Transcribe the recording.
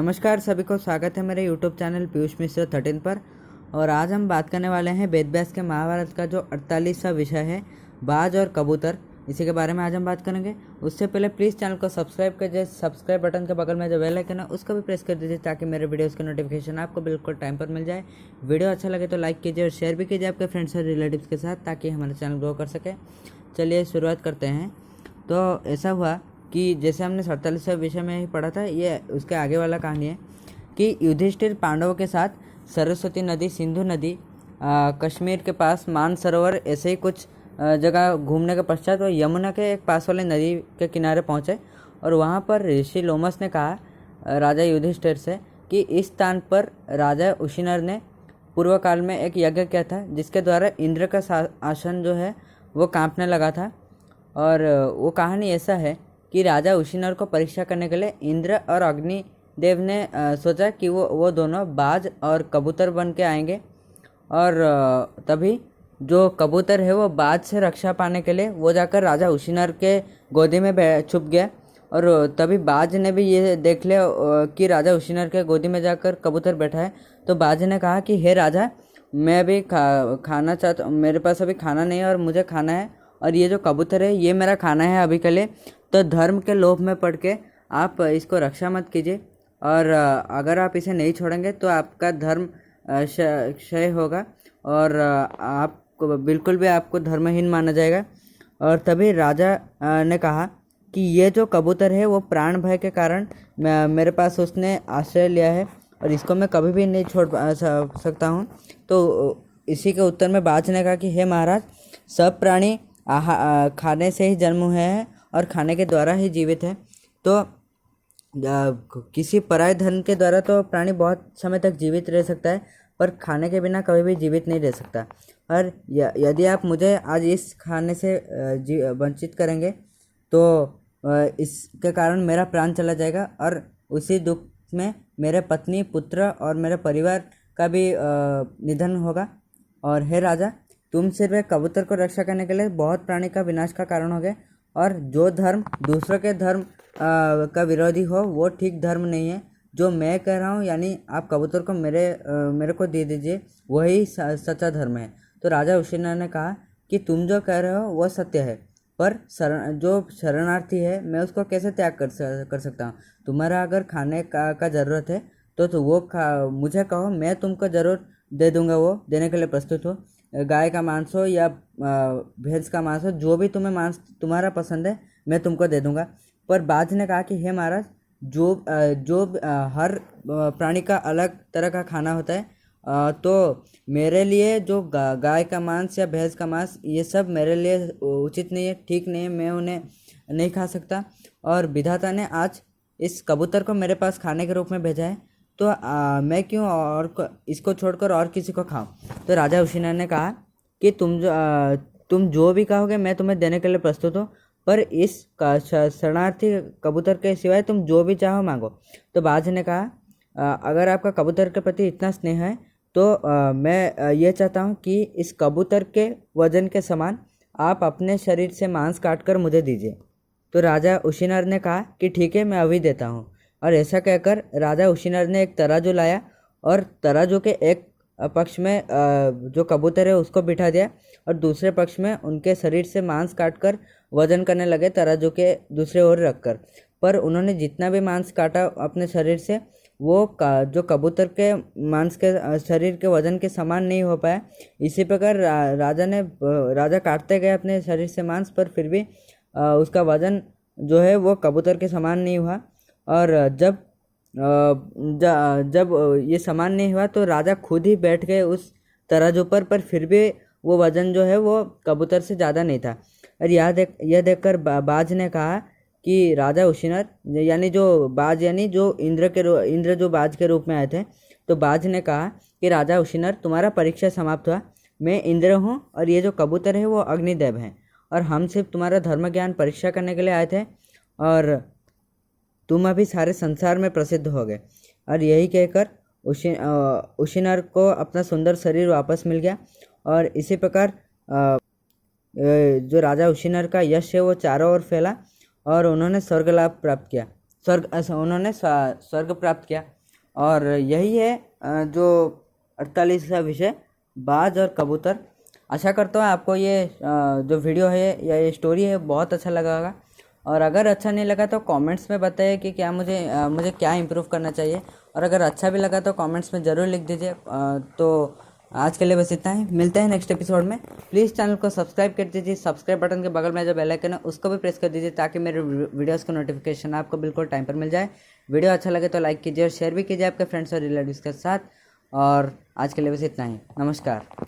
नमस्कार सभी को स्वागत है मेरे YouTube चैनल पीयूष मिश्र 13 पर। और आज हम बात करने वाले हैं वेद व्यास के महाभारत का जो 48वां विषय है बाज और कबूतर, इसी के बारे में आज हम बात करेंगे। उससे पहले प्लीज़ चैनल को सब्सक्राइब कीजिए। सब्सक्राइब बटन के बगल में जो बेल आइकन है उसको भी प्रेस कर दीजिए ताकि मेरे वीडियोज़ की नोटिफिकेशन आपको बिल्कुल टाइम पर मिल जाए। वीडियो अच्छा लगे तो लाइक कीजिए और शेयर भी कीजिए आपके फ्रेंड्स और रिलेटिव्स के साथ ताकि हमारा चैनल ग्रो कर सके। चलिए शुरुआत करते हैं। तो ऐसा हुआ कि जैसे हमने 47वें विषय में ही पढ़ा था, ये उसके आगे वाला कहानी है कि युधिष्ठिर पांडवों के साथ सरस्वती नदी, सिंधु नदी, कश्मीर के पास मानसरोवर, ऐसे ही कुछ जगह घूमने के पश्चात वो यमुना के एक पास वाले नदी के किनारे पहुँचे। और वहाँ पर ऋषि लोमस ने कहा राजा युधिष्ठिर से कि इस स्थान पर राजा उशिनर ने पूर्व काल में एक यज्ञ किया था जिसके द्वारा इंद्र का आसन जो है वो कांपने लगा था। और वो कहानी ऐसा है कि राजा उशिनर को परीक्षा करने के लिए इंद्र और अग्नि देव ने सोचा कि वो दोनों बाज और कबूतर बन के आएंगे। और तभी जो कबूतर है वो बाज से रक्षा पाने के लिए वो जाकर राजा उशिनर के गोदी में छुप गया। और तभी बाज ने भी ये देख लिया कि राजा उशिनर के गोदी में जाकर कबूतर बैठा है। तो बाज ने कहा कि हे राजा, मैं अभी खाना चाहता हूँ, मेरे पास अभी खाना नहीं है और मुझे खाना है, और ये जो कबूतर है ये मेरा खाना है अभी के लिए। तो धर्म के लोभ में पड़ के आप इसको रक्षा मत कीजिए, और अगर आप इसे नहीं छोड़ेंगे तो आपका धर्म क्षय होगा और आपको बिल्कुल भी आपको धर्महीन माना जाएगा। और तभी राजा ने कहा कि ये जो कबूतर है वो प्राण भय के कारण मेरे पास उसने आश्रय लिया है और इसको मैं कभी भी नहीं छोड़ सकता हूँ। तो इसी के उत्तर में बाज ने कहा कि हे महाराज, सब प्राणी खाने से ही जन्म हुए हैं और खाने के द्वारा ही जीवित है। तो किसी पराय धन के द्वारा तो प्राणी बहुत समय तक जीवित रह सकता है, पर खाने के बिना कभी भी जीवित नहीं रह सकता। और यदि आप मुझे आज इस खाने से वंचित करेंगे तो इसके कारण मेरा प्राण चला जाएगा और उसी दुख में मेरे पत्नी, पुत्र और मेरे परिवार का भी निधन होगा। और हे राजा, तुम सिर्फ एक कबूतर को रक्षा करने के लिए बहुत प्राणी का विनाश का कारण हो गए, और जो धर्म दूसरों के धर्म का विरोधी हो वो ठीक धर्म नहीं है। जो मैं कह रहा हूँ यानी आप कबूतर को मेरे को दे दीजिए, वही सच्चा धर्म है। तो राजा उशिनर ने कहा कि तुम जो कह रहे हो वो सत्य है, पर जो शरणार्थी है मैं उसको कैसे त्याग कर सकता हूँ। तुम्हारा अगर खाने का ज़रूरत है तो वो मुझे कहो, मैं तुमको ज़रूर दे दूँगा, वो देने के लिए प्रस्तुत हो। गाय का मांस हो या भैंस का मांस हो, जो भी तुम्हें मांस तुम्हारा पसंद है मैं तुमको दे दूंगा। पर बाज ने कहा कि हे महाराज, जो हर प्राणी का अलग तरह का खाना होता है, तो मेरे लिए जो गाय का मांस या भैंस का मांस ये सब मेरे लिए उचित नहीं है, ठीक नहीं है, मैं उन्हें नहीं खा सकता। और विधाता ने आज इस कबूतर को मेरे पास खाने के रूप में भेजा है, तो मैं क्यों और इसको छोड़कर और किसी को खाऊं। तो राजा उशिनर ने कहा कि तुम जो भी कहोगे मैं तुम्हें देने के लिए प्रस्तुत हूँ, पर इस शरणार्थी कबूतर के सिवाय तुम जो भी चाहो मांगो। तो बाज ने कहा अगर आपका कबूतर के प्रति इतना स्नेह है तो मैं ये चाहता हूँ कि इस कबूतर के वजन के समान आप अपने शरीर से मांस काटकर मुझे दीजिए। तो राजा उशिनर ने कहा कि ठीक है, मैं अभी देता हूँ। और ऐसा कहकर राजा उशिनर ने एक तराजू लाया और तराजू के एक पक्ष में जो कबूतर है उसको बिठा दिया और दूसरे पक्ष में उनके शरीर से मांस काटकर वजन करने लगे तराजू के दूसरे ओर रखकर। पर उन्होंने जितना भी मांस काटा अपने शरीर से वो जो कबूतर के मांस के शरीर के वजन के समान नहीं हो पाया। इसी प्रकार राजा काटते गए अपने शरीर से मांस, पर फिर भी उसका वजन जो है वो कबूतर के समान नहीं हुआ। और जब ये समान नहीं हुआ तो राजा खुद ही बैठ गए उस तराजू पर फिर भी वो वजन जो है वो कबूतर से ज़्यादा नहीं था। और यह देखकर बाज ने कहा कि राजा उशिनर, यानी जो बाज यानी जो इंद्र जो बाज के रूप में आए थे, तो बाज ने कहा कि राजा उशिनर, तुम्हारा परीक्षा समाप्त हुआ। मैं इंद्र हूँ और ये जो कबूतर है वो अग्निदेव हैं, और हम सिर्फ तुम्हारा धर्म ज्ञान परीक्षा करने के लिए आए थे, और तुम अभी सारे संसार में प्रसिद्ध हो गए। और यही कहकर उशिनर को अपना सुंदर शरीर वापस मिल गया। और इसी प्रकार जो राजा उशिनर का यश है वो चारों ओर फैला और उन्होंने स्वर्ग लाभ प्राप्त किया। उन्होंने स्वर्ग प्राप्त किया। और यही है जो 48वां विषय, बाज और कबूतर। आशा करता हूँ आपको ये जो वीडियो है या ये स्टोरी है बहुत अच्छा लगा होगा। और अगर अच्छा नहीं लगा तो कमेंट्स में बताइए कि क्या मुझे क्या इम्प्रूव करना चाहिए। और अगर अच्छा भी लगा तो कमेंट्स में ज़रूर लिख दीजिए। तो आज के लिए बस इतना ही, मिलते हैं नेक्स्ट एपिसोड में। प्लीज़ चैनल को सब्सक्राइब कर दीजिए, सब्सक्राइब बटन के बगल में जो बेल आइकन है उसको भी प्रेस कर दीजिए ताकि मेरे वीडियोस का नोटिफिकेशन आपको बिल्कुल टाइम पर मिल जाए। वीडियो अच्छा लगे तो लाइक कीजिए और शेयर भी कीजिए आपके फ्रेंड्स और रिलेटिव्स के साथ। और आज के लिए बस इतना ही, नमस्कार।